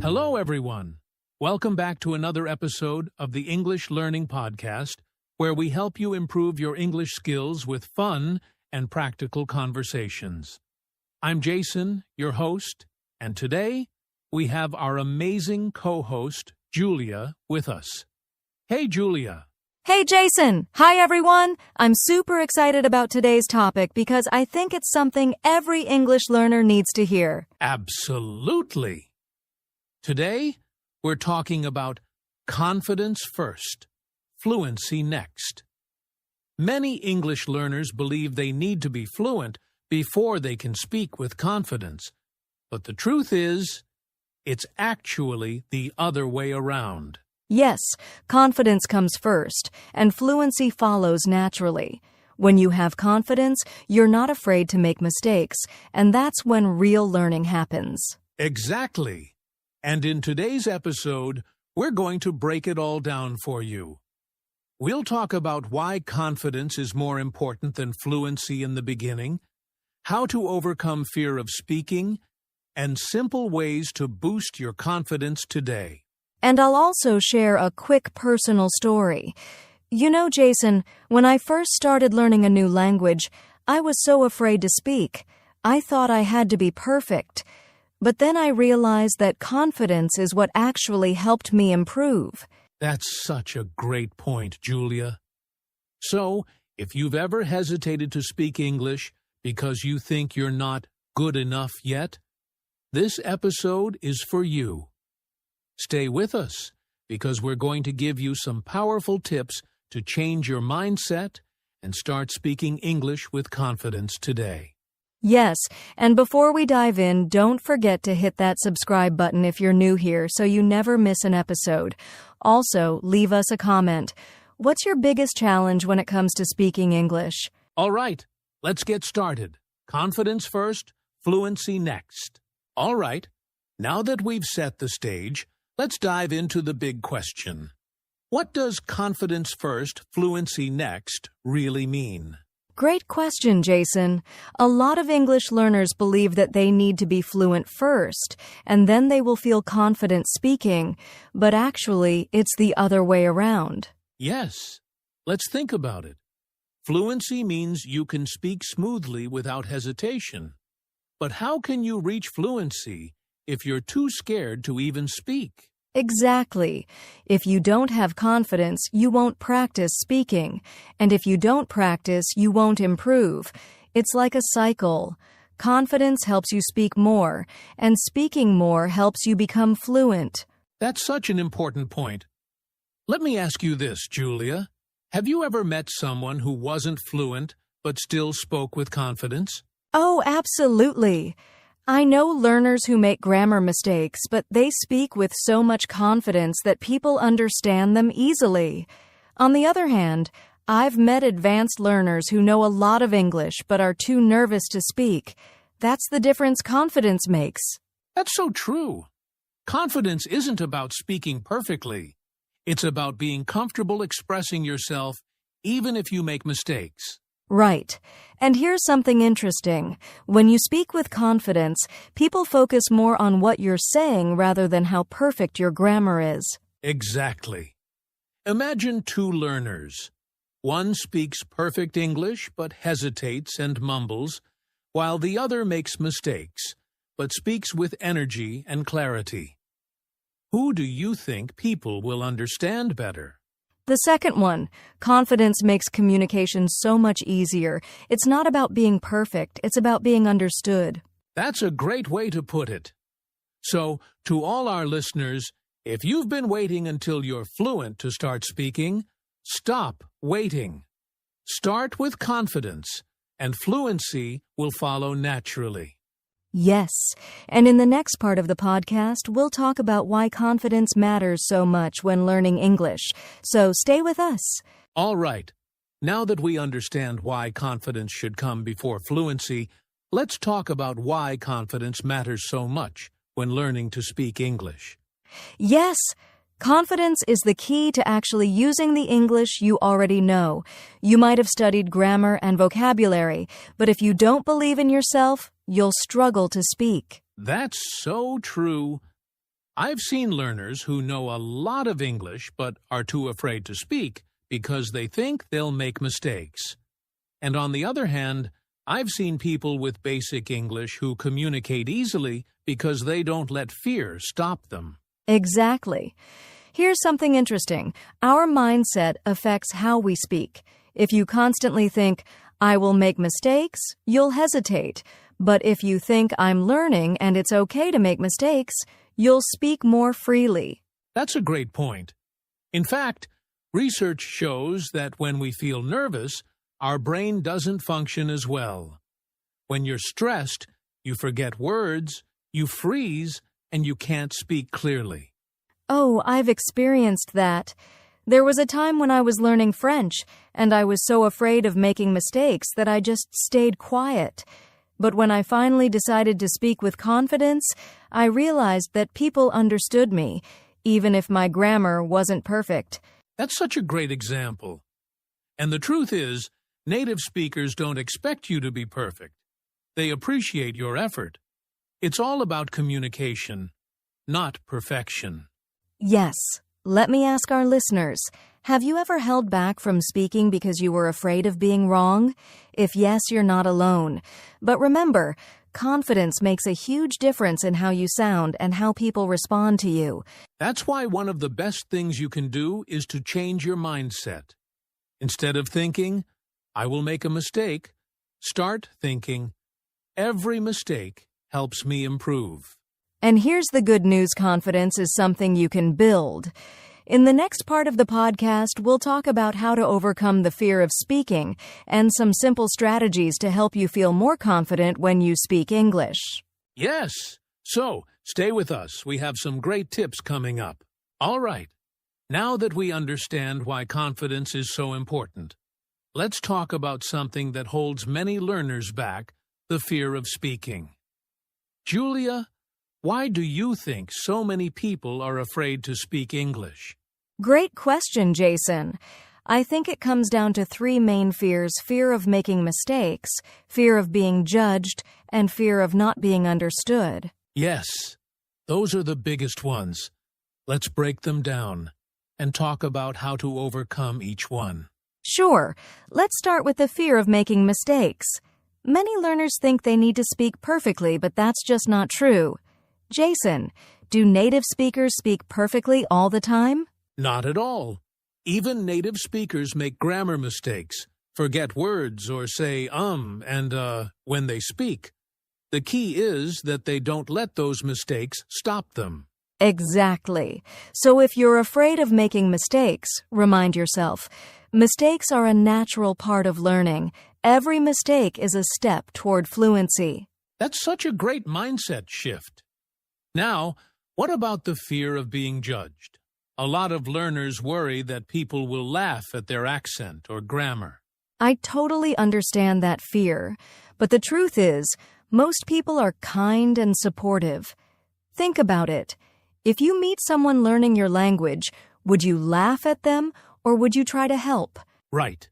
Hello, everyone. Welcome back to another episode of the English Learning Podcast, where we help you improve your English skills with fun and practical conversations. I'm Jason, your host, and today we have our amazing co-host, Julia, with us. Hey, Julia. Hey, Jason. Hi, everyone. I'm super excited about today's topic because I think it's something every English learner needs to hear. Absolutely. Today, we're talking about confidence first, fluency next. Many English learners believe they need to be fluent before they can speak with confidence. But the truth is, it's actually the other way around. Yes, confidence comes first, and fluency follows naturally. When you have confidence, you're not afraid to make mistakes, and that's when real learning happens. Exactly. And in today's episode, we're going to break it all down for you. We'll talk about why confidence is more important than fluency in the beginning, how to overcome fear of speaking, and simple ways to boost your confidence today. And I'll also share a quick personal story. You know, Jason, when I first started learning a new language, I was so afraid to speak. I thought I had to be perfect. But then I realized that confidence is what actually helped me improve. That's such a great point, Julia. So, if you've ever hesitated to speak English because you think you're not good enough yet, this episode is for you. Stay with us, because we're going to give you some powerful tips to change your mindset and start speaking English with confidence today. Yes, and before we dive in, don't forget to hit that subscribe button if you're new here so you never miss an episode. Also, leave us a comment. What's your biggest challenge when it comes to speaking English? All right, let's get started. Confidence first, fluency next. All right, now that we've set the stage, let's dive into the big question. What does confidence first, fluency next really mean? Great question, Jason. A lot of English learners believe that they need to be fluent first, and then they will feel confident speaking, but actually, it's the other way around. Yes. Let's think about it. Fluency means you can speak smoothly without hesitation. But how can you reach fluency if you're too scared to even speak? Exactly. If you don't have confidence, you won't practice speaking. And if you don't practice, you won't improve. It's like a cycle. Confidence helps you speak more, and speaking more helps you become fluent. That's such an important point. Let me ask you this, Julia. Have you ever met someone who wasn't fluent but still spoke with confidence? Oh, absolutely. I know learners who make grammar mistakes, but they speak with so much confidence that people understand them easily. On the other hand, I've met advanced learners who know a lot of English but are too nervous to speak. That's the difference confidence makes. That's so true. Confidence isn't about speaking perfectly. It's about being comfortable expressing yourself, even if you make mistakes. Right. And here's something interesting. When you speak with confidence, people focus more on what you're saying rather than how perfect your grammar is. Exactly. Imagine two learners. One speaks perfect English but hesitates and mumbles, while the other makes mistakes but speaks with energy and clarity. Who do you think people will understand better? The second one, confidence makes communication so much easier. It's not about being perfect, it's about being understood. That's a great way to put it. So, to all our listeners, if you've been waiting until you're fluent to start speaking, stop waiting. Start with confidence, and fluency will follow naturally. Yes, and in the next part of the podcast, we'll talk about why confidence matters so much when learning English. So stay with us. All right. Now that we understand why confidence should come before fluency, let's talk about why confidence matters so much when learning to speak English. Yes, confidence is the key to actually using the English you already know. You might have studied grammar and vocabulary, but if you don't believe in yourself, you'll struggle to speak. That's so true. I've seen learners who know a lot of English but are too afraid to speak because they think they'll make mistakes. And on the other hand, I've seen people with basic English who communicate easily because they don't let fear stop them. Exactly. Here's something interesting. Our mindset affects how we speak. If you constantly think, I will make mistakes, you'll hesitate. But if you think I'm learning and it's okay to make mistakes, you'll speak more freely. That's a great point. In fact, research shows that when we feel nervous, our brain doesn't function as well. When you're stressed, you forget words, you freeze, and you can't speak clearly. Oh, I've experienced that. There was a time when I was learning French, and I was so afraid of making mistakes that I just stayed quiet. But when I finally decided to speak with confidence, I realized that people understood me, even if my grammar wasn't perfect. That's such a great example. And the truth is, native speakers don't expect you to be perfect. They appreciate your effort. It's all about communication, not perfection. Yes. Let me ask our listeners, have you ever held back from speaking because you were afraid of being wrong? If yes, you're not alone. But remember, confidence makes a huge difference in how you sound and how people respond to you. That's why one of the best things you can do is to change your mindset. Instead of thinking, I will make a mistake, start thinking, every mistake helps me improve. And here's the good news: confidence is something you can build. In the next part of the podcast, we'll talk about how to overcome the fear of speaking and some simple strategies to help you feel more confident when you speak English. Yes, so stay with us. We have some great tips coming up. All right, now that we understand why confidence is so important, let's talk about something that holds many learners back: the fear of speaking. Julia, why do you think so many people are afraid to speak English? Great question, Jason. I think it comes down to three main fears: fear of making mistakes, fear of being judged, and fear of not being understood. Yes, those are the biggest ones. Let's break them down and talk about how to overcome each one. Sure. Let's start with the fear of making mistakes. Many learners think they need to speak perfectly, but that's just not true. Jason, do native speakers speak perfectly all the time? Not at all. Even native speakers make grammar mistakes, forget words, or say and when they speak. The key is that they don't let those mistakes stop them. Exactly. So if you're afraid of making mistakes, remind yourself, mistakes are a natural part of learning. Every mistake is a step toward fluency. That's such a great mindset shift. Now, what about the fear of being judged? A lot of learners worry that people will laugh at their accent or grammar. I totally understand that fear, but the truth is, most people are kind and supportive. Think about it. If you meet someone learning your language, would you laugh at them or would you try to help? Right.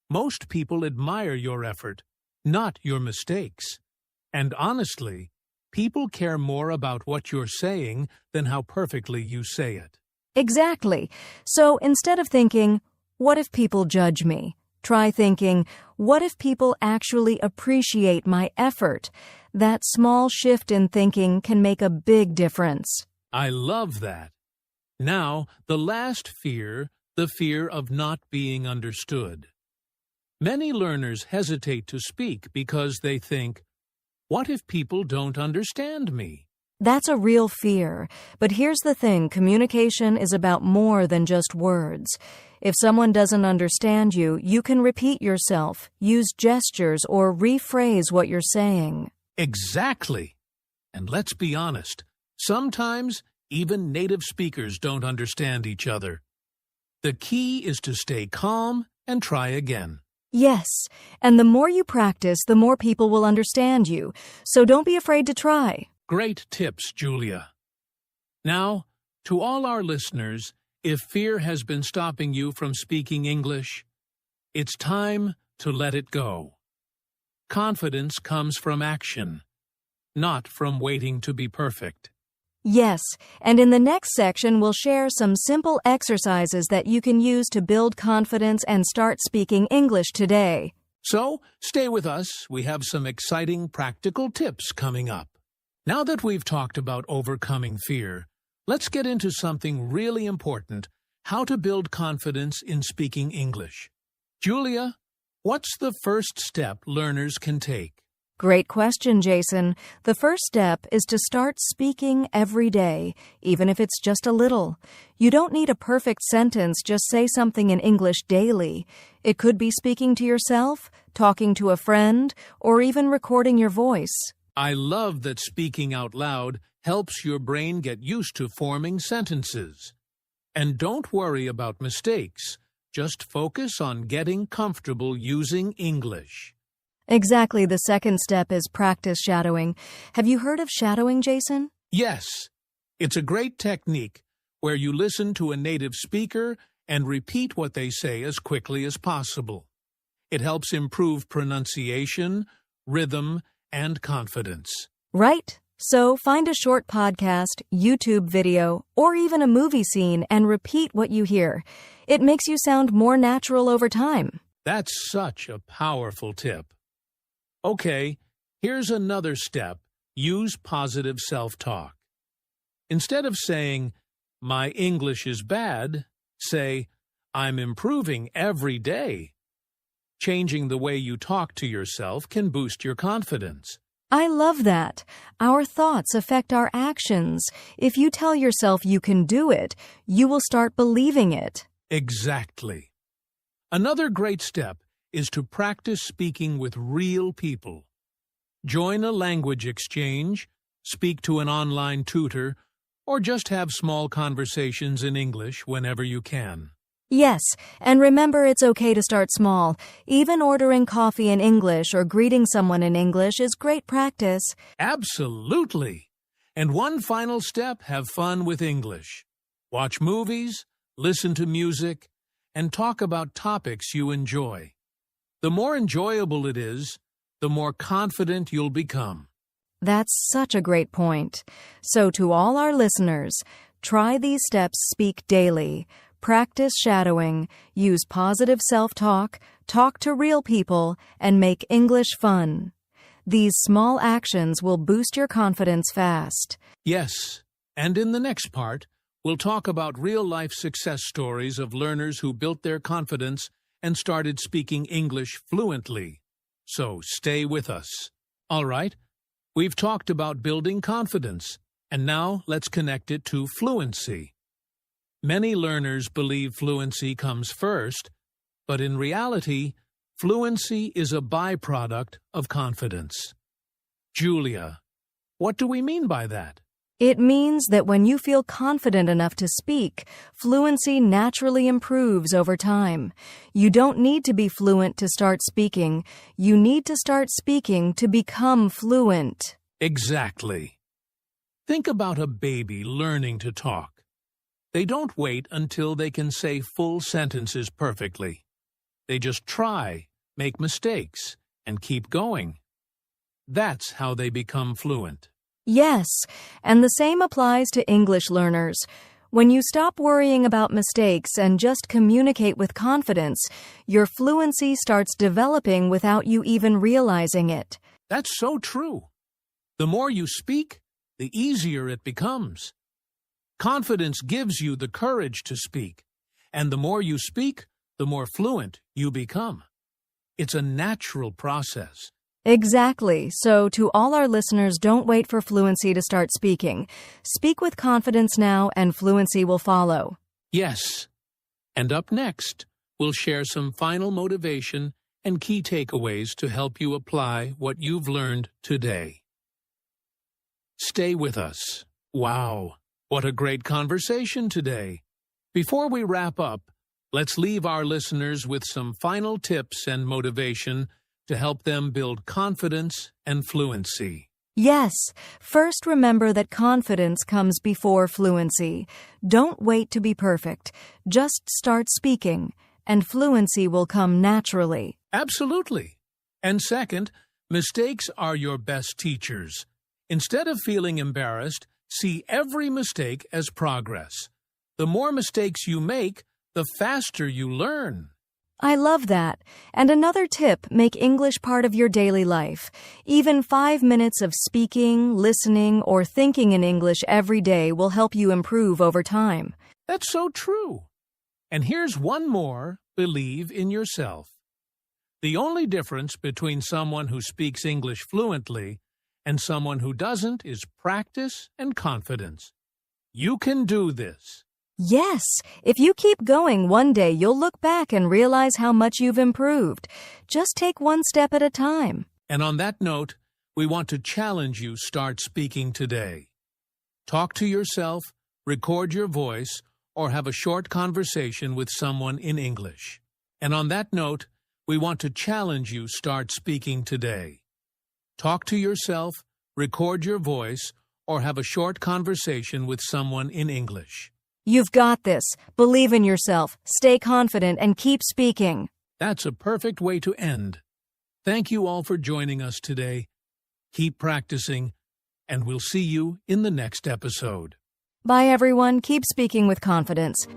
Most people admire your effort, not your mistakes. And honestly, people care more about what you're saying than how perfectly you say it. Exactly. So instead of thinking, what if people judge me? Try thinking, what if people actually appreciate my effort? That small shift in thinking can make a big difference. I love that. Now, the last fear, the fear of not being understood. Many learners hesitate to speak because they think, what if people don't understand me? That's a real fear. But here's the thing, communication is about more than just words. If someone doesn't understand you, you can repeat yourself, use gestures, or rephrase what you're saying. Exactly. And let's be honest, sometimes even native speakers don't understand each other. The key is to stay calm and try again. Yes, and the more you practice, the more people will understand you. So don't be afraid to try. Great tips, Julia. Now, to all our listeners, if fear has been stopping you from speaking English, it's time to let it go. Confidence comes from action, not from waiting to be perfect. Yes, and in the next section, we'll share some simple exercises that you can use to build confidence and start speaking English today. So, stay with us. We have some exciting practical tips coming up. Now that we've talked about overcoming fear, let's get into something really important: how to build confidence in speaking English. Julia, what's the first step learners can take? Great question, Jason. The first step is to start speaking every day, even if it's just a little. You don't need a perfect sentence, just say something in English daily. It could be speaking to yourself, talking to a friend, or even recording your voice. I love that speaking out loud helps your brain get used to forming sentences. And don't worry about mistakes. Just focus on getting comfortable using English. Exactly. The second step is practice shadowing. Have you heard of shadowing, Jason? Yes, it's a great technique where you listen to a native speaker and repeat what they say as quickly as possible. It helps improve pronunciation, rhythm, and confidence. Right. So find a short podcast, YouTube video, or even a movie scene and repeat what you hear. It makes you sound more natural over time. That's such a powerful tip. Okay, here's another step. Use positive self-talk. Instead of saying, "My English is bad," say, "I'm improving every day." Changing the way you talk to yourself can boost your confidence. I love that. Our thoughts affect our actions. If you tell yourself you can do it, you will start believing it. Exactly. Another great step is to practice speaking with real people. Join a language exchange, speak to an online tutor, or just have small conversations in English whenever you can. Yes, and remember it's okay to start small. Even ordering coffee in English or greeting someone in English is great practice. Absolutely. And one final step: have fun with English. Watch movies, listen to music, and talk about topics you enjoy. The more enjoyable it is, the more confident you'll become. That's such a great point. So to all our listeners, try these steps, speak daily, practice shadowing, use positive self-talk, talk to real people, and make English fun. These small actions will boost your confidence fast. Yes, and in the next part, we'll talk about real-life success stories of learners who built their confidence and started speaking English fluently. So stay with us. All right, we've talked about building confidence, and now let's connect it to fluency. Many learners believe fluency comes first, but in reality, fluency is a byproduct of confidence. Julia, what do we mean by that? It means that when you feel confident enough to speak, fluency naturally improves over time. You don't need to be fluent to start speaking. You need to start speaking to become fluent. Exactly. Think about a baby learning to talk. They don't wait until they can say full sentences perfectly. They just try, make mistakes, and keep going. That's how they become fluent. Yes, and the same applies to English learners. When you stop worrying about mistakes and just communicate with confidence, your fluency starts developing without you even realizing it. That's so true. The more you speak, the easier it becomes. Confidence gives you the courage to speak, and the more you speak, the more fluent you become. It's a natural process. Exactly. So to all our listeners, don't wait for fluency to start speaking. Speak with confidence now and fluency will follow. Yes. And up next, we'll share some final motivation and key takeaways to help you apply what you've learned today. Stay with us. Wow, what a great conversation today. Before we wrap up, let's leave our listeners with some final tips and motivation to help them build confidence and fluency. Yes. First, remember that confidence comes before fluency. Don't wait to be perfect. Just start speaking, and fluency will come naturally. Absolutely. And second, mistakes are your best teachers. Instead of feeling embarrassed, See every mistake as progress. The more mistakes you make, the faster you learn. I love that. And another tip, make English part of your daily life. Even 5 minutes of speaking, listening, or thinking in English every day will help you improve over time. That's so true. And here's one more: believe in yourself. The only difference between someone who speaks English fluently and someone who doesn't is practice and confidence. You can do this. Yes, if you keep going, one day you'll look back and realize how much you've improved. Just take one step at a time. And on that note, we want to challenge you: start speaking today. Talk to yourself, record your voice, or have a short conversation with someone in English. And on that note, we want to challenge you: start speaking today. Talk to yourself, record your voice, or have a short conversation with someone in English. You've got this. Believe in yourself, stay confident, and keep speaking. That's a perfect way to end. Thank you all for joining us today. Keep practicing, and we'll see you in the next episode. Bye, everyone. Keep speaking with confidence.